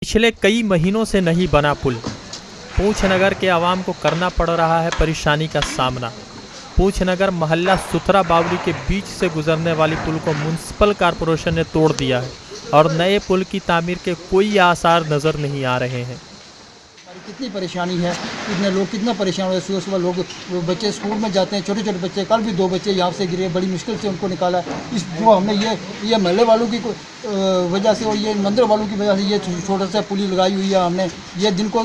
पिछले कई महीनों से नहीं बना पुल। पूंछ नगर के आवाम को करना पड़ रहा है परेशानी का सामना। पूंछ नगर मोहल्ला सुथरा बावली के बीच से गुजरने वाली पुल को म्युनिसिपल कॉरपोरेशन ने तोड़ दिया है और नए पुल की तामीर के कोई आसार नज़र नहीं आ रहे हैं। कितनी परेशानी है, इतने लोग कितना परेशान हो। सुबह सुबह लोग बच्चे स्कूल में जाते हैं, छोटे छोटे बच्चे। कल भी 2 बच्चे यहाँ से गिरे, बड़ी मुश्किल से उनको निकाला। इस जो हमने ये महल्ले वालों की वजह से और ये मंदिर वालों की वजह से ये छोटा सा पुली लगाई हुई है हमने। ये दिन को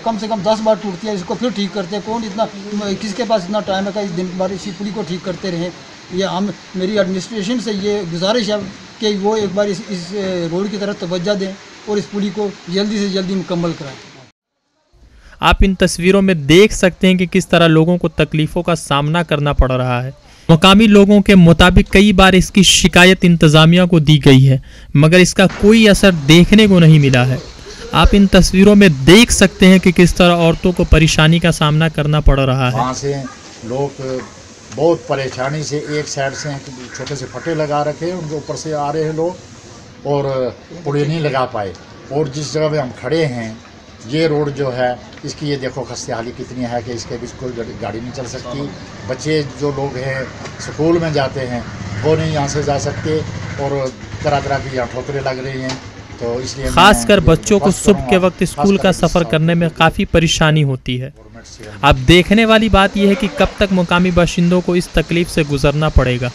कम से कम 10 बार टूटती है, इसको फिर ठीक करते हैं। कौन इतना, किसके पास इतना टाइम है कि इस दिन बार इसी पुली को ठीक करते रहें। ये हम, मेरी एडमिनिस्ट्रेशन से ये गुजारिश है कि वो एक बार इस रोड की तरफ तवज्जो दें और इस पुली को जल्दी से जल्दी मुकम्मल कराएं। आप इन तस्वीरों में देख सकते हैं कि किस तरह लोगों को तकलीफ़ों का सामना करना पड़ रहा है। मुकामी लोगों के मुताबिक कई बार इसकी शिकायत इंतज़ामिया को दी गई है, मगर इसका कोई असर देखने को नहीं मिला है। आप इन तस्वीरों में देख सकते हैं कि किस तरह औरतों को परेशानी का सामना करना पड़ रहा है। वहाँ से लोग बहुत परेशानी से, एक साइड से छोटे से फटे लगा रखे हैं, उनके ऊपर से आ रहे हैं लोग और पुलिया नहीं लगा पाए। और जिस जगह पे हम खड़े हैं, ये रोड जो है, इसकी ये देखो खस्तेहाली कितनी है कि इसके बीच कोई गाड़ी नहीं चल सकती। बच्चे जो लोग हैं स्कूल में जाते हैं वो नहीं यहाँ से जा सकते और तरह तरह की यहाँ ठोकरें लग रही हैं। तो इसलिए खासकर बच्चों को सुबह के वक्त स्कूल का सफ़र करने में काफ़ी परेशानी होती है। अब देखने वाली बात यह है कि कब तक मुकामी बाशिंदों को इस तकलीफ से गुजरना पड़ेगा।